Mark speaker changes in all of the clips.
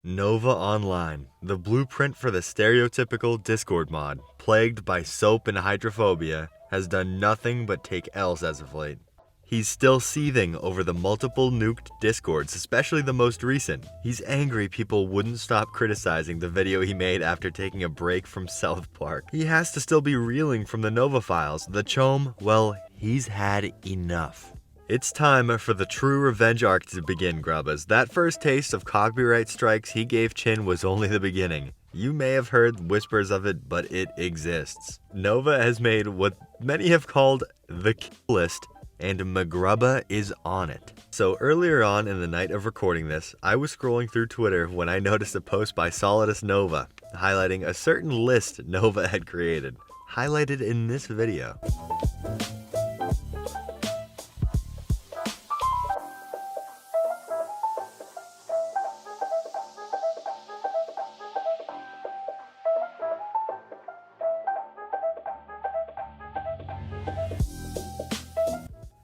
Speaker 1: Nova Online, the blueprint for the stereotypical Discord mod, plagued by soap and hydrophobia, has done nothing but take L's as of late. He's still seething over the multiple nuked Discords, especially the most recent. He's angry people wouldn't stop criticizing the video he made after taking a break from South Park. He has to still be reeling from the Nova files. The chome, well, he's had enough. It's time for the true revenge arc to begin, Grubbas. That first taste of copyright strikes he gave Chin was only the beginning. You may have heard whispers of it, but it exists. Nova has made what many have called the kill list, and Grubbas is on it. So earlier on in the night of recording this, I was scrolling through Twitter when I noticed a post by Solidus Nova highlighting a certain list Nova had created, highlighted in this video.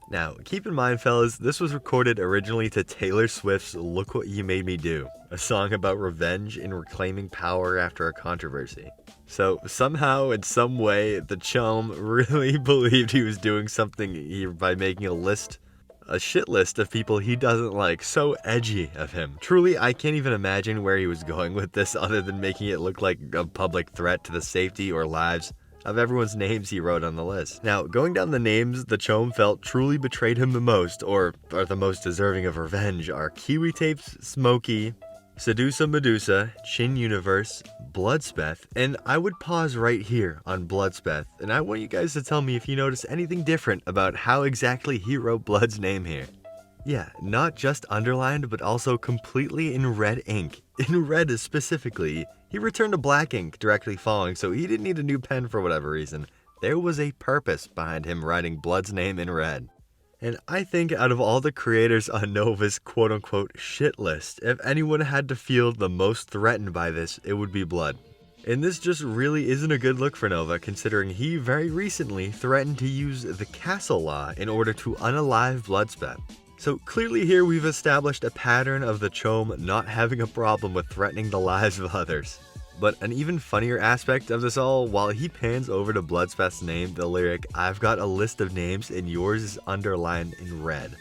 Speaker 1: Now, keep in mind, fellas, this was recorded originally to Taylor Swift's Look What You Made Me Do, a song about revenge and reclaiming power after a controversy. So, somehow, in some way, the chome really believed he was doing something here by making a shit list of people he doesn't like. So edgy of him. Truly, I can't even imagine where he was going with this other than making it look like a public threat to the safety or lives of everyone's names he wrote on the list. Now, going down the names the chome felt truly betrayed him the most, or are the most deserving of revenge, are Kiwi Tapes, Smokey, Sedusa Medusa, Chin Universe, Bloodspeth, and I would pause right here on Bloodspeth, and I want you guys to tell me if you notice anything different about how exactly he wrote Blood's name here. Yeah, not just underlined, but also completely in red ink. In red specifically. He returned to black ink directly following, so he didn't need a new pen for whatever reason. There was a purpose behind him writing Blood's name in red. And I think out of all the creators on Nova's quote-unquote shit list, if anyone had to feel the most threatened by this, it would be Blood. And this just really isn't a good look for Nova, considering he very recently threatened to use the castle law in order to unalive Bloodspeth. So clearly here we've established a pattern of the chome not having a problem with threatening the lives of others. But an even funnier aspect of this all, while he pans over to Bloodspeth's name, the lyric, "I've got a list of names and yours is underlined in red."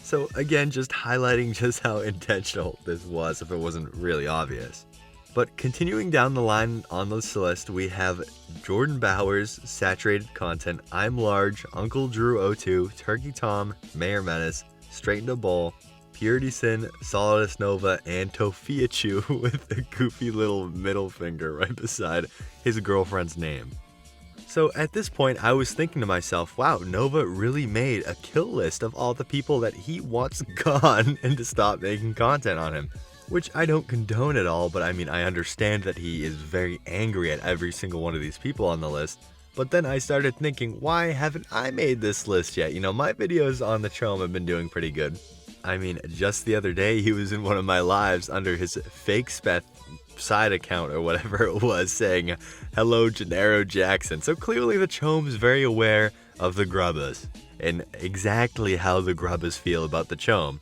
Speaker 1: So again, just highlighting just how intentional this was if it wasn't really obvious. But continuing down the line on this list, we have Jordan Bowers, Saturated Content, I'm Large, Uncle Drew 02, Turkey Tom, Mayor Menace, Straighten a Bowl, Purity Sin, Solidus Nova, and Tofiachu with a goofy little middle finger right beside his girlfriend's name. So at this point, I was thinking to myself, wow, Nova really made a kill list of all the people that he wants gone and to stop making content on him. Which I don't condone at all, but I mean, I understand that he is very angry at every single one of these people on the list. But then I started thinking, why haven't I made this list yet? You know, my videos on the chome have been doing pretty good. I mean, just the other day, he was in one of my lives under his fake Speth side account or whatever it was, saying, "Hello, Gennaro Jackson." So clearly the chome's very aware of the Grubbas and exactly how the Grubbas feel about the chome.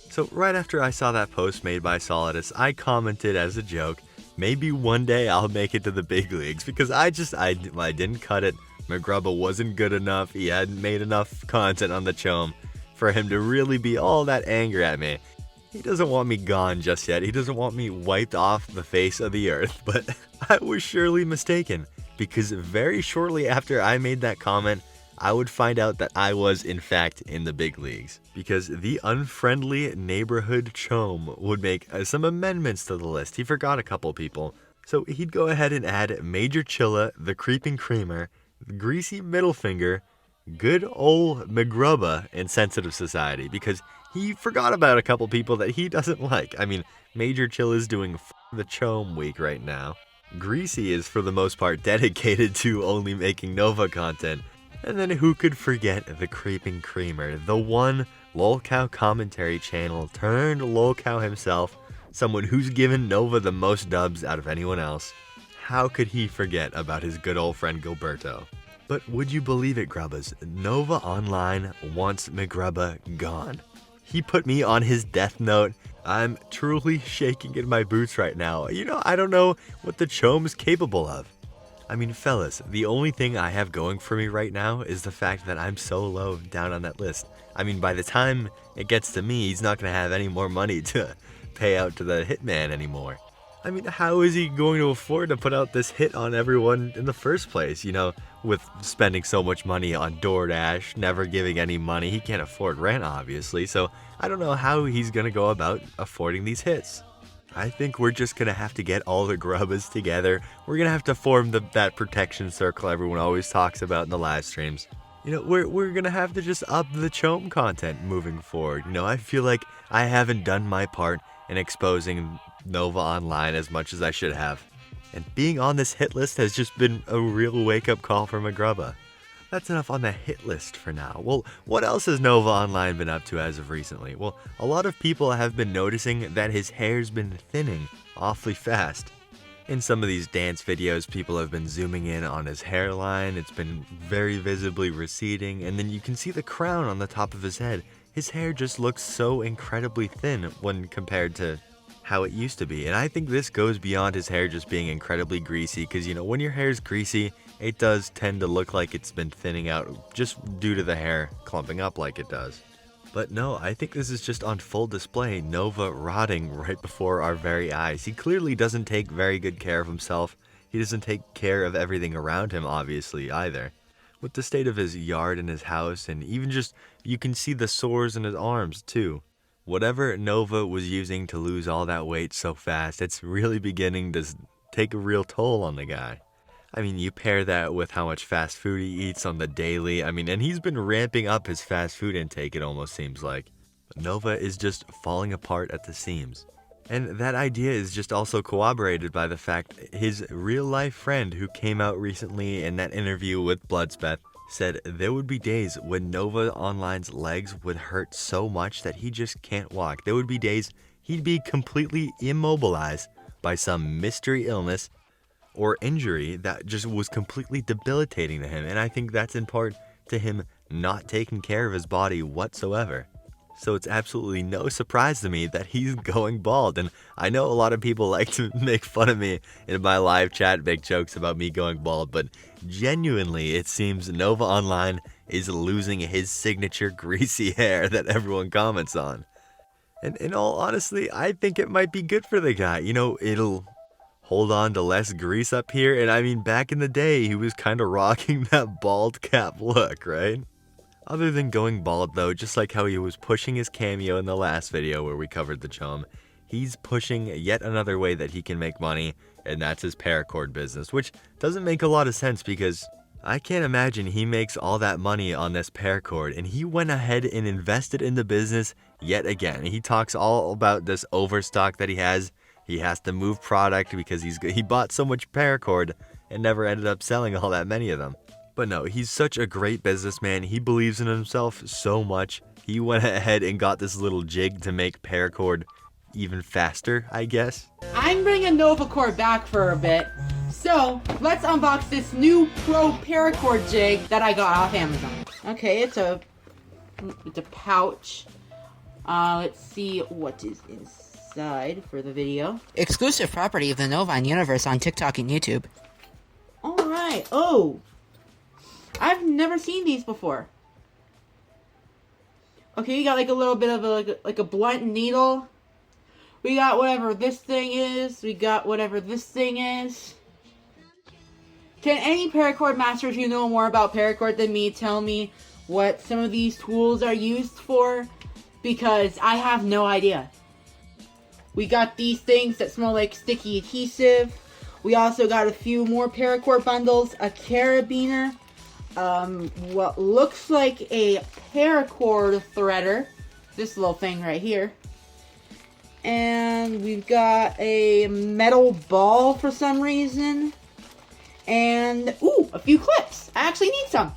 Speaker 1: So right after I saw that post made by Solidus, I commented as a joke, maybe one day I'll make it to the big leagues, because I didn't cut it. Grubbas wasn't good enough. He hadn't made enough content on the chome for him to really be all that angry at me. He doesn't want me gone just yet. He doesn't want me wiped off the face of the earth, but I was surely mistaken, because very shortly after I made that comment, I would find out that I was, in fact, in the big leagues, because the unfriendly neighborhood chome would make some amendments to the list. He forgot a couple people, so he'd go ahead and add Major Chilla, the Creeping Creamer, the Greasy Middle Finger, good old Grubbas, and Sensitive Society, because he forgot about a couple people that he doesn't like. I mean, Major Chilla's doing the chome week right now. Greasy is, for the most part, dedicated to only making Nova content. And then who could forget the Creeping Creamer, the one lolcow commentary channel turned lolcow himself, someone who's given Nova the most dubs out of anyone else. How could he forget about his good old friend Gilberto? But would you believe it, Grubbas? Nova Online wants Grubbas gone. He put me on his death note I'm truly shaking in my boots right now. I don't know what the chome's capable of. I mean, fellas, the only thing I have going for me right now is the fact that I'm so low down on that list. I mean, by the time it gets to me, he's not going to have any more money to pay out to the hitman anymore. I mean, how is he going to afford to put out this hit on everyone in the first place? With spending so much money on DoorDash, never giving any money. He can't afford rent, obviously, so I don't know how he's going to go about affording these hits. I think we're just going to have to get all the Grubbas together. We're going to have to form that protection circle everyone always talks about in the live streams. We're going to have to just up the chome content moving forward. I feel like I haven't done my part in exposing Nova Online as much as I should have. And being on this hit list has just been a real wake-up call for my Grubba. That's enough on the hit list for now. Well, what else has Nova Online been up to as of recently? Well, a lot of people have been noticing that his hair's been thinning awfully fast. In some of these dance videos, people have been zooming in on his hairline. It's been very visibly receding, and then you can see the crown on the top of his head. His hair just looks so incredibly thin when compared to how it used to be. And I think this goes beyond his hair just being incredibly greasy, because when your hair's greasy, it does tend to look like it's been thinning out just due to the hair clumping up like it does. But no, I think this is just on full display, Nova rotting right before our very eyes. He clearly doesn't take very good care of himself. He doesn't take care of everything around him, obviously, either. With the state of his yard and his house, and even just, you can see the sores in his arms, too. Whatever Nova was using to lose all that weight so fast, it's really beginning to take a real toll on the guy. I mean, you pair that with how much fast food he eats on the daily, and he's been ramping up his fast food intake, it almost seems like. Nova is just falling apart at the seams. And that idea is just also corroborated by the fact his real-life friend who came out recently in that interview with Bloodspeth said there would be days when Nova Online's legs would hurt so much that he just can't walk. There would be days he'd be completely immobilized by some mystery illness or injury that just was completely debilitating to him. And I think that's in part to him not taking care of his body whatsoever. So it's absolutely no surprise to me that he's going bald. And I know a lot of people like to make fun of me in my live chat, make jokes about me going bald, but genuinely it seems Nova Online is losing his signature greasy hair that everyone comments on. And in all honesty, I think it might be good for the guy. It'll hold on to less grease up here. And I mean, back in the day, he was kind of rocking that bald cap look, right? Other than going bald though, just like how he was pushing his cameo in the last video where we covered the chome, he's pushing yet another way that he can make money, and that's his paracord business, which doesn't make a lot of sense because I can't imagine he makes all that money on this paracord, and he went ahead and invested in the business yet again. He talks all about this overstock that he has. He has to move product because he bought so much paracord and never ended up selling all that many of them. But no, he's such a great businessman. He believes in himself so much. He went ahead and got this little jig to make paracord even faster, I guess.
Speaker 2: I'm bringing NovaCore back for a bit. So, let's unbox this new Pro Paracord jig that I got off Amazon. Okay, it's a pouch. Let's see what is inside for the video.
Speaker 3: Exclusive property of the Nova universe on TikTok and YouTube.
Speaker 2: Alright, oh! I've never seen these before. Okay, you got like a little bit of a blunt needle. We got whatever this thing is. We got whatever this thing is. Can any paracord masters who know more about paracord than me tell me what some of these tools are used for? Because I have no idea. We got these things that smell like sticky adhesive. We also got a few more paracord bundles, a carabiner, what looks like a paracord threader, this little thing right here, and we've got a metal ball for some reason, and ooh, a few clips. I actually need some.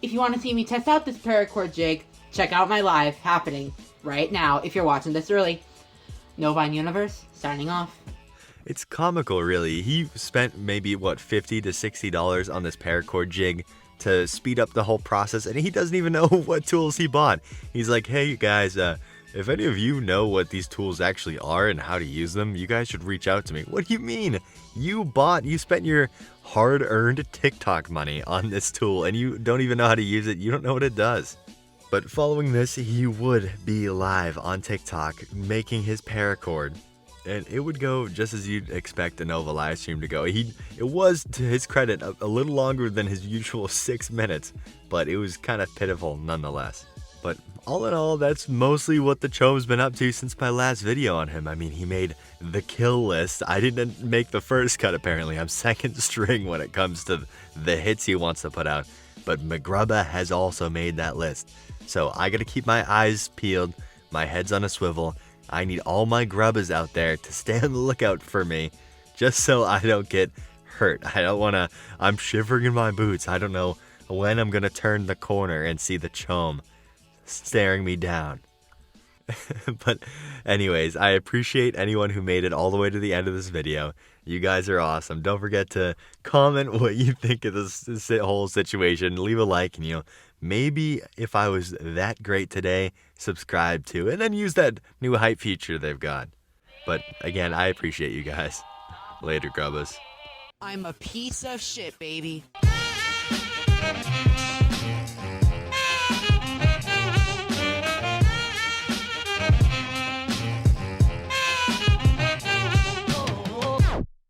Speaker 2: If you want to see me test out this paracord jig, check out my live happening right now if you're watching this early. Nova Universe signing off.
Speaker 1: It's comical, really. He spent maybe, $50 to $60 on this paracord jig to speed up the whole process, and he doesn't even know what tools he bought. He's like, hey, you guys, If any of you know what these tools actually are and how to use them, you guys should reach out to me. What do you mean? You spent your hard-earned TikTok money on this tool and you don't even know how to use it. You don't know what it does. But following this, he would be live on TikTok making his paracord. And it would go just as you'd expect a Nova live stream to go. It was, to his credit, a little longer than his usual 6 minutes, but it was kind of pitiful nonetheless. But all in all, that's mostly what the chome's been up to since my last video on him. I mean, he made the kill list. I didn't make the first cut, apparently. I'm second string when it comes to the hits he wants to put out. But Grubba has also made that list. So I gotta keep my eyes peeled, my head's on a swivel. I need all my Grubbas out there to stay on the lookout for me, just so I don't get hurt. I'm shivering in my boots. I don't know when I'm gonna turn the corner and see the chome staring me down. But anyways, I appreciate anyone who made it all the way to the end of this video. You guys are awesome. Don't forget to comment what you think of this whole situation. Leave a like and, maybe if I was that great today, subscribe to, and then use that new hype feature they've got. But again, I appreciate you guys. Later, Grubbas.
Speaker 3: I'm a piece of shit, baby.